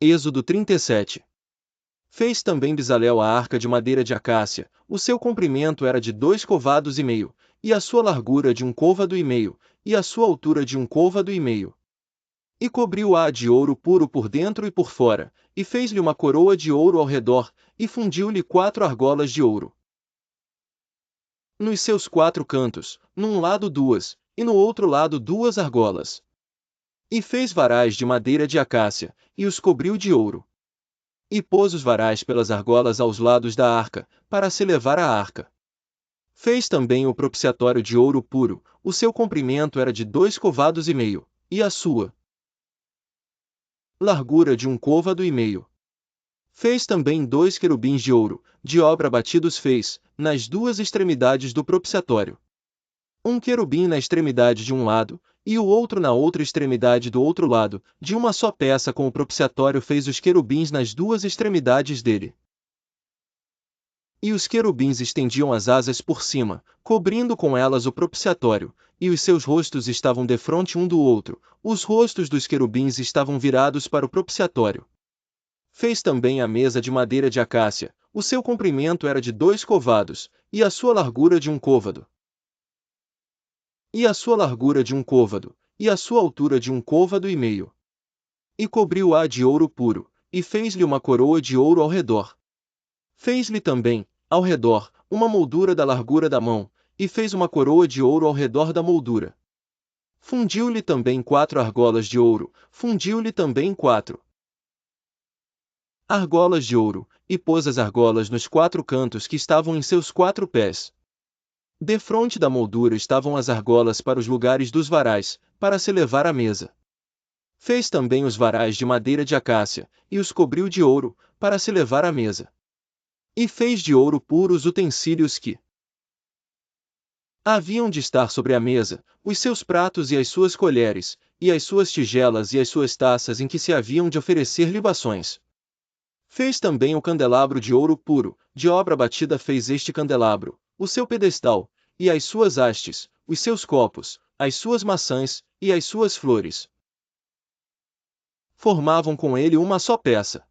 Êxodo 37. Fez também Bezalel a arca de madeira de acácia, o seu comprimento era de 2,5 côvados, e a sua largura de 1,5 côvado, e a sua altura de 1,5 côvado. E cobriu-a de ouro puro por dentro e por fora, e fez-lhe uma coroa de ouro ao redor, e fundiu-lhe 4 argolas de ouro. Nos seus 4 cantos, num lado 2, e no outro lado 2 argolas. E fez varais de madeira de acácia, e os cobriu de ouro. E pôs os varais pelas argolas aos lados da arca, para se levar a arca. Fez também o propiciatório de ouro puro, o seu comprimento era de 2,5 côvados, e a sua largura de 1,5 côvado. Fez também 2 querubins de ouro, de obra batidos fez, nas 2 extremidades do propiciatório. Um querubim na extremidade de um lado, e o outro na outra extremidade do outro lado, de uma só peça com o propiciatório fez os querubins nas 2 extremidades dele. E os querubins estendiam as asas por cima, cobrindo com elas o propiciatório, e os seus rostos estavam defronte um do outro, os rostos dos querubins estavam virados para o propiciatório. Fez também a mesa de madeira de acácia, o seu comprimento era de 2 côvados, e a sua largura de 1 côvado. E a sua largura de 1 côvado, e a sua altura de 1,5 côvado. E cobriu-a de ouro puro, e fez-lhe uma coroa de ouro ao redor. Fez-lhe também, ao redor, uma moldura da largura da mão, e fez uma coroa de ouro ao redor da moldura. Fundiu-lhe também 4 argolas de ouro, fundiu-lhe também 4 argolas de ouro, e pôs as argolas nos 4 cantos que estavam em seus 4 pés. Defronte da moldura estavam as argolas para os lugares dos varais, para se levar à mesa. Fez também os varais de madeira de acácia, e os cobriu de ouro, para se levar à mesa. E fez de ouro puro os utensílios que haviam de estar sobre a mesa, os seus pratos e as suas colheres, e as suas tigelas e as suas taças em que se haviam de oferecer libações. Fez também o candelabro de ouro puro, de obra batida fez este candelabro, o seu pedestal, e as suas hastes, os seus copos, as suas maçãs, e as suas flores. Formavam com ele uma só peça.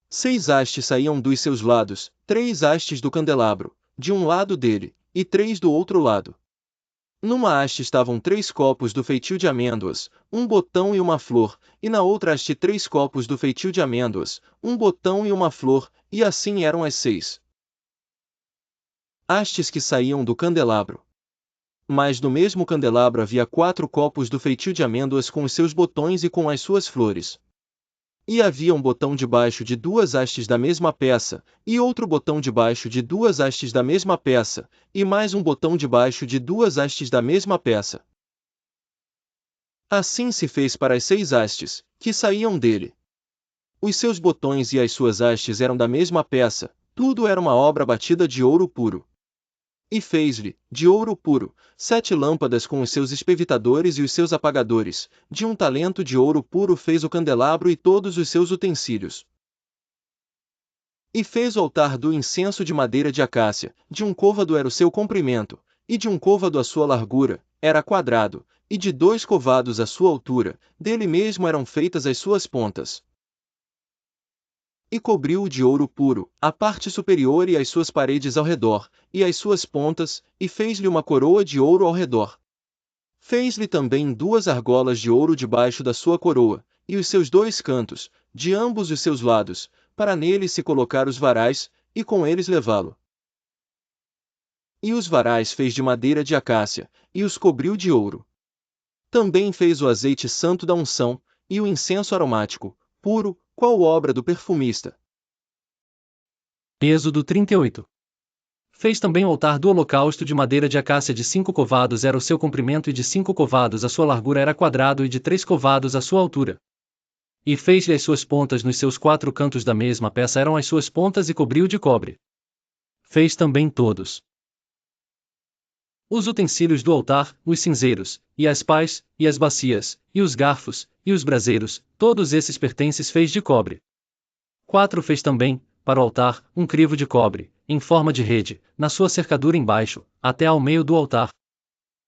6 hastes saíam dos seus lados, 3 hastes do candelabro, de um lado dele, e 3 do outro lado. Numa haste estavam 3 copos do feitio de amêndoas, um botão e uma flor, e na outra haste 3 copos do feitio de amêndoas, um botão e uma flor, e assim eram as 6 hastes que saíam do candelabro. Mas no mesmo candelabro havia 4 copos do feitio de amêndoas com os seus botões e com as suas flores. E havia um botão debaixo de 2 hastes da mesma peça, e outro botão debaixo de 2 hastes da mesma peça, e mais um botão debaixo de 2 hastes da mesma peça. Assim se fez para as 6 hastes, que saíam dele. Os seus botões e as suas hastes eram da mesma peça, tudo era uma obra batida de ouro puro. E fez-lhe, de ouro puro, 7 lâmpadas com os seus espevitadores e os seus apagadores, de 1 talento de ouro puro fez o candelabro e todos os seus utensílios. E fez o altar do incenso de madeira de acácia, de 1 côvado era o seu comprimento, e de 1 côvado a sua largura, era quadrado, e de 2 côvados a sua altura, dele mesmo eram feitas as suas pontas. E cobriu-o de ouro puro, a parte superior e as suas paredes ao redor, e as suas pontas, e fez-lhe uma coroa de ouro ao redor. Fez-lhe também 2 argolas de ouro debaixo da sua coroa, e os seus 2 cantos, de ambos os seus lados, para nele se colocar os varais, e com eles levá-lo. E os varais fez de madeira de acácia, e os cobriu de ouro. Também fez o azeite santo da unção, e o incenso aromático, puro, qual obra do perfumista. Êxodo 38. Fez também o altar do holocausto de madeira de acácia de 5 côvados era o seu comprimento e de 5 côvados a sua largura era quadrado e de 3 côvados a sua altura. E fez-lhe as suas pontas nos seus 4 cantos da mesma peça eram as suas pontas e cobriu de cobre. Fez também todos os utensílios do altar, os cinzeiros, e as pás, e as bacias, e os garfos, e os braseiros, todos esses pertences fez de cobre. 4 fez também, para o altar, um crivo de cobre, em forma de rede, na sua cercadura embaixo, até ao meio do altar.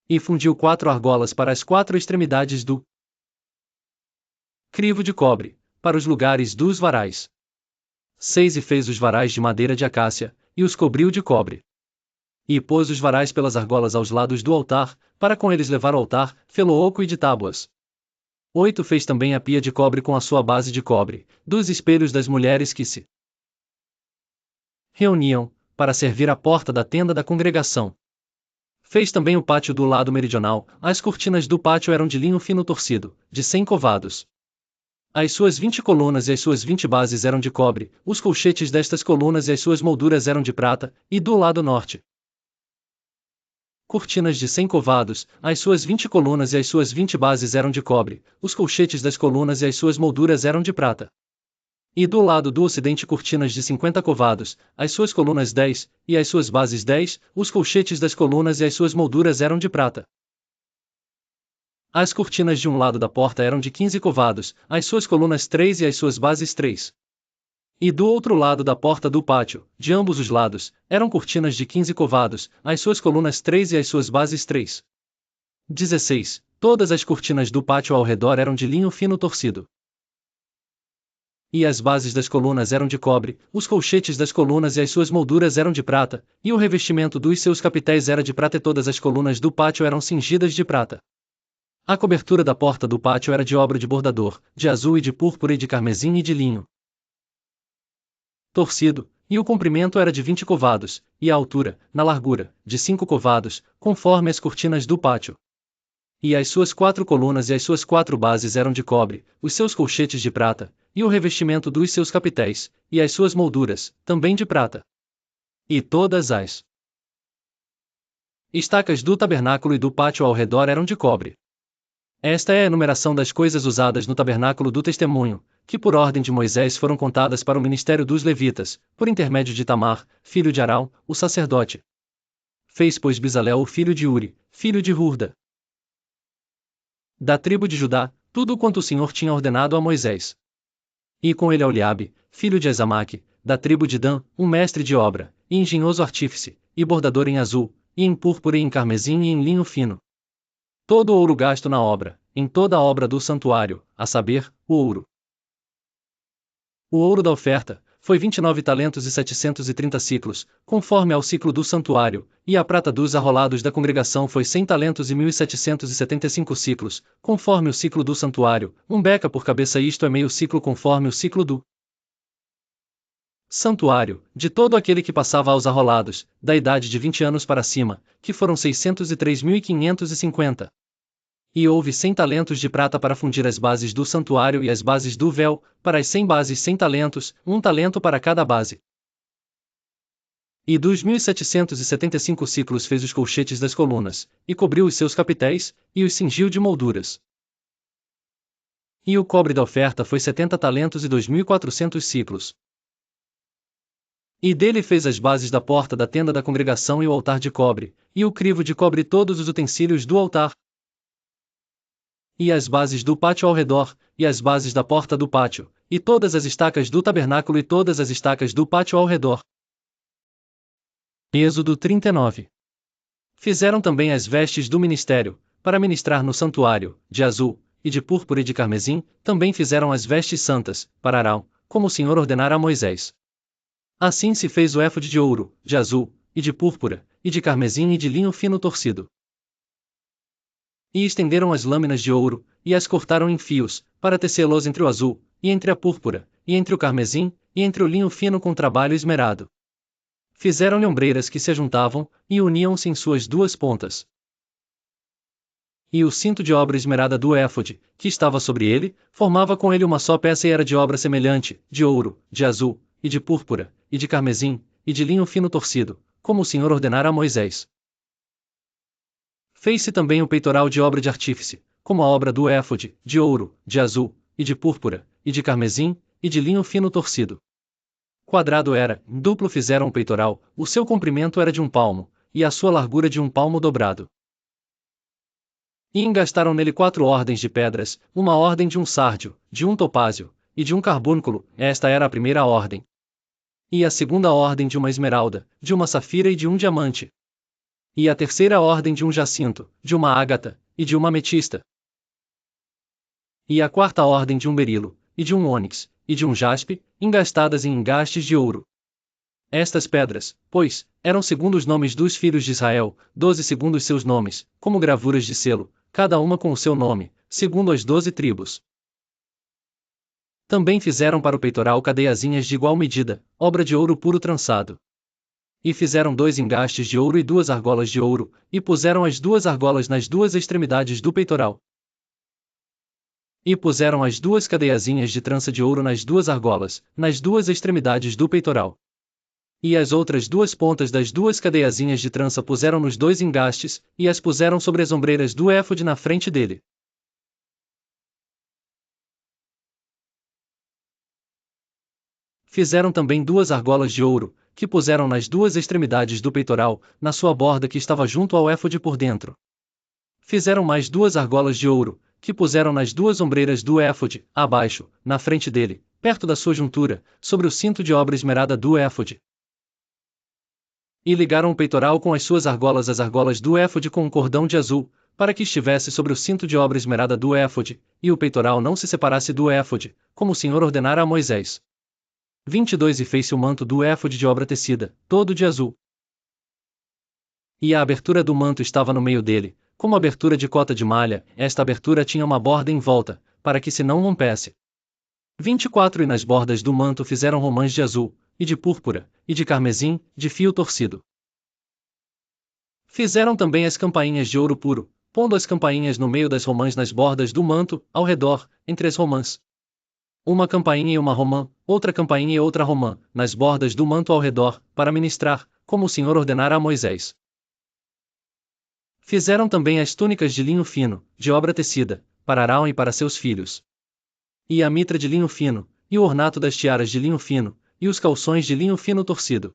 E fundiu 4 argolas para as 4 extremidades do crivo de cobre, para os lugares dos varais. 6 E fez os varais de madeira de acácia, e os cobriu de cobre. E pôs os varais pelas argolas aos lados do altar, para com eles levar ao altar, fê-lo oco e de tábuas. 8 Fez também a pia de cobre com a sua base de cobre, dos espelhos das mulheres que se reuniam, para servir à porta da tenda da congregação. Fez também o pátio do lado meridional, as cortinas do pátio eram de linho fino torcido, de 100 covados. As suas 20 colunas e as suas 20 bases eram de cobre, os colchetes destas colunas e as suas molduras eram de prata, e do lado norte. Cortinas de 100 covados, as suas 20 colunas e as suas 20 bases eram de cobre, os colchetes das colunas e as suas molduras eram de prata. E do lado do ocidente cortinas de 50 covados, as suas colunas 10, e as suas bases 10, os colchetes das colunas e as suas molduras eram de prata. As cortinas de um lado da porta eram de 15 covados, as suas colunas 3 e as suas bases 3. E do outro lado da porta do pátio, de ambos os lados, eram cortinas de 15 covados, as suas colunas 3 e as suas bases 3. 16. Todas as cortinas do pátio ao redor eram de linho fino torcido. E as bases das colunas eram de cobre, os colchetes das colunas e as suas molduras eram de prata, e o revestimento dos seus capitéis era de prata e todas as colunas do pátio eram cingidas de prata. A cobertura da porta do pátio era de obra de bordador, de azul e de púrpura e de carmesim e de linho torcido, e o comprimento era de 20 covados, e a altura, na largura, de 5 covados, conforme as cortinas do pátio. E as suas 4 colunas e as suas 4 bases eram de cobre, os seus colchetes de prata, e o revestimento dos seus capitéis, e as suas molduras, também de prata. E todas as estacas do tabernáculo e do pátio ao redor eram de cobre. Esta é a enumeração das coisas usadas no tabernáculo do testemunho, que por ordem de Moisés foram contadas para o ministério dos levitas, por intermédio de Tamar, filho de Arão, o sacerdote. Fez pois Bezalel o filho de Uri, filho de Hurda, da tribo de Judá, tudo quanto o Senhor tinha ordenado a Moisés. E com ele Eliabe, filho de Azamaque, da tribo de Dan, um mestre de obra, e engenhoso artífice, e bordador em azul, e em púrpura e em carmesim e em linho fino. Todo o ouro gasto na obra, em toda a obra do santuário, a saber, o ouro. O ouro da oferta foi 29 talentos e 730 siclos, conforme ao ciclo do santuário, e a prata dos arrolados da congregação foi 100 talentos e 1775 siclos, conforme o ciclo do santuário, um beca por cabeça, isto é meio ciclo conforme o ciclo do santuário, de todo aquele que passava aos arrolados, da idade de 20 anos para cima, que foram 603.550. E houve 100 talentos de prata para fundir as bases do santuário e as bases do véu, para as 100 bases 100 talentos, um talento para cada base. E dos 1775 ciclos fez os colchetes das colunas, e cobriu os seus capitéis, e os cingiu de molduras. E o cobre da oferta foi 70 talentos e 2.400 ciclos. E dele fez as bases da porta da tenda da congregação e o altar de cobre, e o crivo de cobre e todos os utensílios do altar. E as bases do pátio ao redor, e as bases da porta do pátio, e todas as estacas do tabernáculo e todas as estacas do pátio ao redor. Êxodo 39. Fizeram também as vestes do ministério, para ministrar no santuário, de azul, e de púrpura e de carmesim, também fizeram as vestes santas, para Arão, como o Senhor ordenara a Moisés. Assim se fez o éfode de ouro, de azul, e de púrpura, e de carmesim e de linho fino torcido. E estenderam as lâminas de ouro, e as cortaram em fios, para tecê-los entre o azul, e entre a púrpura, e entre o carmesim, e entre o linho fino com trabalho esmerado. Fizeram-lhe ombreiras que se ajuntavam, e uniam-se em suas duas pontas. E o cinto de obra esmerada do éfode, que estava sobre ele, formava com ele uma só peça e era de obra semelhante, de ouro, de azul, e de púrpura, e de carmesim, e de linho fino torcido, como o Senhor ordenara a Moisés. Fez-se também o peitoral de obra de artífice, como a obra do éfode, de ouro, de azul, e de púrpura, e de carmesim, e de linho fino torcido. Quadrado era, duplo fizeram o peitoral, o seu comprimento era de 1 palmo, e a sua largura de 1 palmo dobrado. E engastaram nele 4 ordens de pedras, uma ordem de um sárdio, de um topázio, e de um carbúnculo, esta era a primeira ordem. E a segunda ordem de uma esmeralda, de uma safira e de um diamante. E a terceira ordem de um jacinto, de uma ágata, e de uma ametista. E a quarta ordem de um berilo, e de um ônix, e de um jaspe, engastadas em engastes de ouro. Estas pedras, pois, eram segundo os nomes dos filhos de Israel, 12 segundo os seus nomes, como gravuras de selo, cada uma com o seu nome, segundo as 12 tribos. Também fizeram para o peitoral cadeiazinhas de igual medida, obra de ouro puro trançado. E fizeram 2 engastes de ouro e 2 argolas de ouro, e puseram as 2 argolas nas 2 extremidades do peitoral. E puseram as 2 cadeiazinhas de trança de ouro nas 2 argolas, nas 2 extremidades do peitoral. E as outras 2 pontas das 2 cadeiazinhas de trança puseram nos 2 engastes, e as puseram sobre as ombreiras do éfode na frente dele. Fizeram também 2 argolas de ouro, que puseram nas 2 extremidades do peitoral, na sua borda que estava junto ao éfode por dentro. Fizeram mais 2 argolas de ouro, que puseram nas 2 ombreiras do éfode, abaixo, na frente dele, perto da sua juntura, sobre o cinto de obra esmerada do éfode. E ligaram o peitoral com as suas argolas às argolas do éfode com um cordão de azul, para que estivesse sobre o cinto de obra esmerada do éfode, e o peitoral não se separasse do éfode, como o Senhor ordenara a Moisés. 22 E fez-se o manto do éfode de obra tecida, todo de azul. E a abertura do manto estava no meio dele, como abertura de cota de malha, esta abertura tinha uma borda em volta, para que se não rompesse. 24 E nas bordas do manto fizeram romãs de azul, e de púrpura, e de carmesim, de fio torcido. Fizeram também as campainhas de ouro puro, pondo as campainhas no meio das romãs nas bordas do manto, ao redor, entre as romãs. Uma campainha e uma romã, outra campainha e outra romã, nas bordas do manto ao redor, para ministrar, como o Senhor ordenara a Moisés. Fizeram também as túnicas de linho fino, de obra tecida, para Arão e para seus filhos. E a mitra de linho fino, e o ornato das tiaras de linho fino, e os calções de linho fino torcido.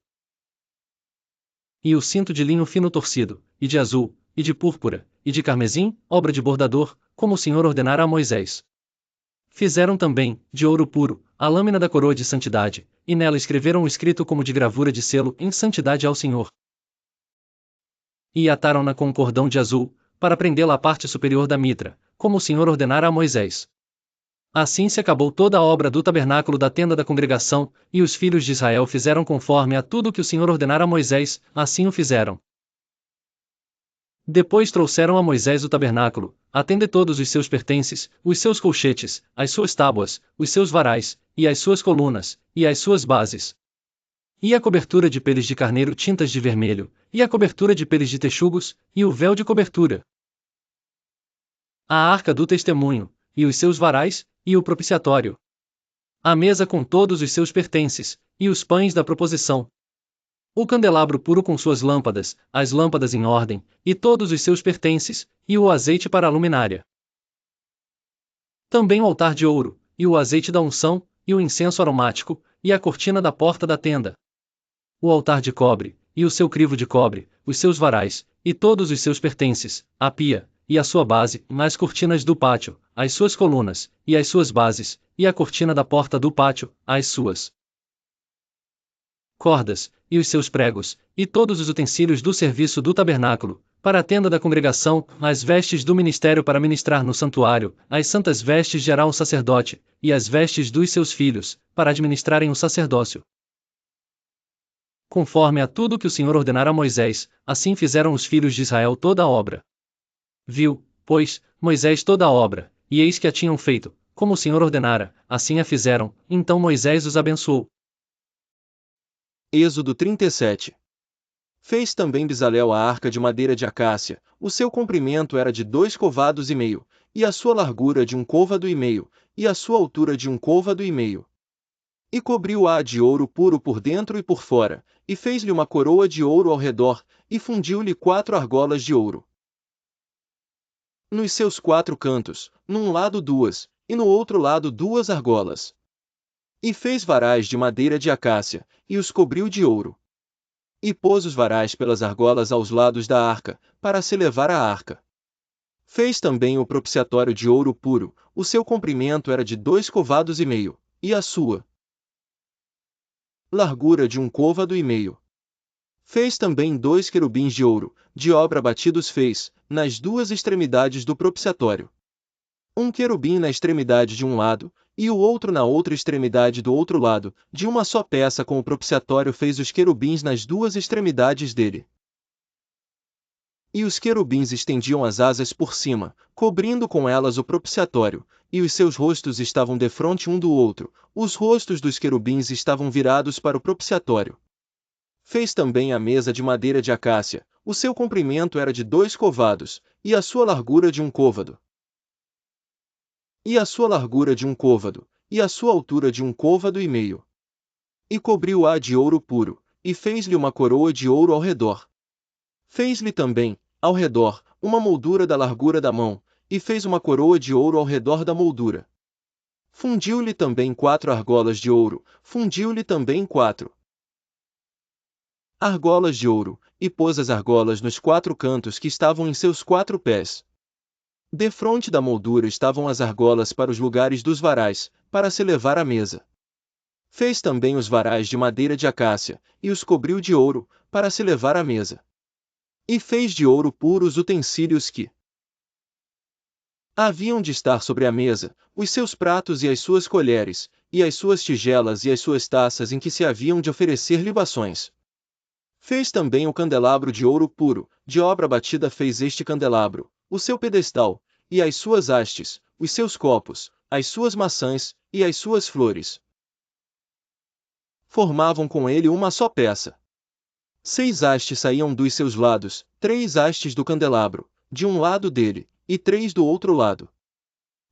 E o cinto de linho fino torcido, e de azul, e de púrpura, e de carmesim, obra de bordador, como o Senhor ordenara a Moisés. Fizeram também, de ouro puro, a lâmina da coroa de santidade, e nela escreveram o escrito como de gravura de selo, em santidade ao Senhor. E ataram-na com um cordão de azul, para prendê-la à parte superior da mitra, como o Senhor ordenara a Moisés. Assim se acabou toda a obra do tabernáculo da tenda da congregação, e os filhos de Israel fizeram conforme a tudo que o Senhor ordenara a Moisés, assim o fizeram. Depois trouxeram a Moisés o tabernáculo, a tenda e todos os seus pertences, os seus colchetes, as suas tábuas, os seus varais, e as suas colunas, e as suas bases. E a cobertura de peles de carneiro tintas de vermelho, e a cobertura de peles de texugos, e o véu de cobertura. A arca do testemunho, e os seus varais, e o propiciatório. A mesa com todos os seus pertences, e os pães da proposição. O candelabro puro com suas lâmpadas, as lâmpadas em ordem, e todos os seus pertences, e o azeite para a luminária. Também o altar de ouro, e o azeite da unção, e o incenso aromático, e a cortina da porta da tenda. O altar de cobre, e o seu crivo de cobre, os seus varais, e todos os seus pertences, a pia, e a sua base, as cortinas do pátio, as suas colunas, e as suas bases, e a cortina da porta do pátio, as suas cordas, e os seus pregos, e todos os utensílios do serviço do tabernáculo, para a tenda da congregação, as vestes do ministério para ministrar no santuário, as santas vestes de Arão o sacerdote, e as vestes dos seus filhos, para administrarem o sacerdócio. Conforme a tudo que o Senhor ordenara a Moisés, assim fizeram os filhos de Israel toda a obra. Viu, pois, Moisés toda a obra, e eis que a tinham feito, como o Senhor ordenara, assim a fizeram, então Moisés os abençoou. Êxodo 37. Fez também Bezalel a arca de madeira de acácia, o seu comprimento era de 2 covados e meio, e a sua largura de 1 côvado e meio, e a sua altura de 1 côvado e meio. E cobriu-a de ouro puro por dentro e por fora, e fez-lhe uma coroa de ouro ao redor, e fundiu-lhe 4 argolas de ouro. Nos seus 4 cantos, num lado 2, e no outro lado 2 argolas. E fez varais de madeira de acácia, e os cobriu de ouro. E pôs os varais pelas argolas aos lados da arca, para se levar a arca. Fez também o propiciatório de ouro puro, o seu comprimento era de 2 covados e meio, e a sua largura de 1 côvado e meio. Fez também 2 querubins de ouro, de obra batidos fez, nas 2 extremidades do propiciatório. Um querubim na extremidade de um lado, e o outro na outra extremidade do outro lado, de uma só peça com o propiciatório fez os querubins nas duas extremidades dele. E os querubins estendiam as asas por cima, cobrindo com elas o propiciatório, e os seus rostos estavam defronte um do outro, os rostos dos querubins estavam virados para o propiciatório. Fez também a mesa de madeira de acácia, o seu comprimento era de 2 covados, e a sua largura de 1 côvado. E a sua largura de 1 côvado, e a sua altura de 1 côvado e meio. E cobriu-a de ouro puro, e fez-lhe uma coroa de ouro ao redor. Fez-lhe também, ao redor, uma moldura da largura da mão, e fez uma coroa de ouro ao redor da moldura. Fundiu-lhe também 4 argolas de ouro, fundiu-lhe também 4 argolas de ouro, e pôs as argolas nos 4 cantos que estavam em seus 4 pés. Defronte da moldura estavam as argolas para os lugares dos varais, para se levar à mesa. Fez também os varais de madeira de acácia, e os cobriu de ouro, para se levar à mesa. E fez de ouro puro os utensílios que haviam de estar sobre a mesa, os seus pratos e as suas colheres, e as suas tigelas e as suas taças em que se haviam de oferecer libações. Fez também o candelabro de ouro puro, de obra batida fez este candelabro, o seu pedestal, e as suas hastes, os seus copos, as suas maçãs, e as suas flores. Formavam com ele uma só peça. 6 hastes saíam dos seus lados, 3 hastes do candelabro, de um lado dele, e 3 do outro lado.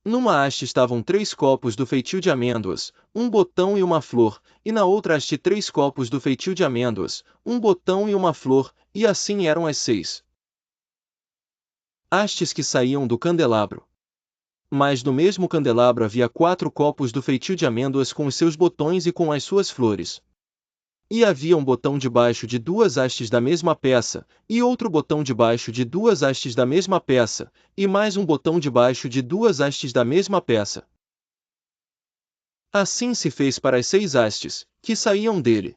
Numa haste estavam 3 copos do feitio de amêndoas, um botão e uma flor, e na outra haste 3 copos do feitio de amêndoas, um botão e uma flor, e assim eram as 6 hastes que saíam do candelabro. Mas no mesmo candelabro havia 4 copos do feitio de amêndoas com os seus botões e com as suas flores. E havia um botão debaixo de 2 hastes da mesma peça, e outro botão debaixo de 2 hastes da mesma peça, e mais um botão debaixo de 2 hastes da mesma peça. Assim se fez para as 6 hastes, que saíam dele.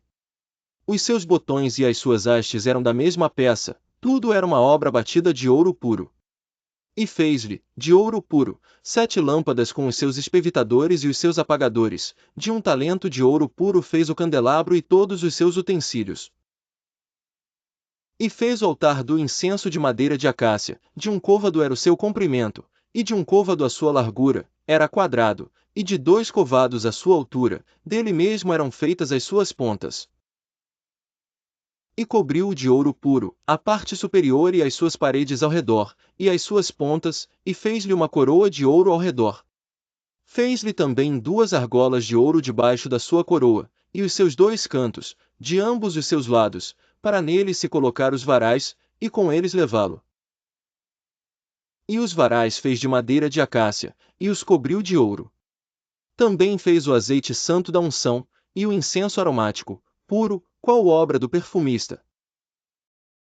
Os seus botões e as suas hastes eram da mesma peça, tudo era uma obra batida de ouro puro. E fez-lhe, de ouro puro, 7 lâmpadas com os seus espevitadores e os seus apagadores, de 1 talento de ouro puro fez o candelabro e todos os seus utensílios. E fez o altar do incenso de madeira de acácia, de 1 côvado era o seu comprimento, e de 1 côvado a sua largura, era quadrado, e de 2 covados a sua altura, dele mesmo eram feitas as suas pontas. E cobriu-o de ouro puro, a parte superior e as suas paredes ao redor, e as suas pontas, e fez-lhe uma coroa de ouro ao redor. Fez-lhe também 2 argolas de ouro debaixo da sua coroa, e os seus 2 cantos, de ambos os seus lados, para nele se colocar os varais, e com eles levá-lo. E os varais fez de madeira de acácia, e os cobriu de ouro. Também fez o azeite santo da unção, e o incenso aromático, puro, qual obra do perfumista.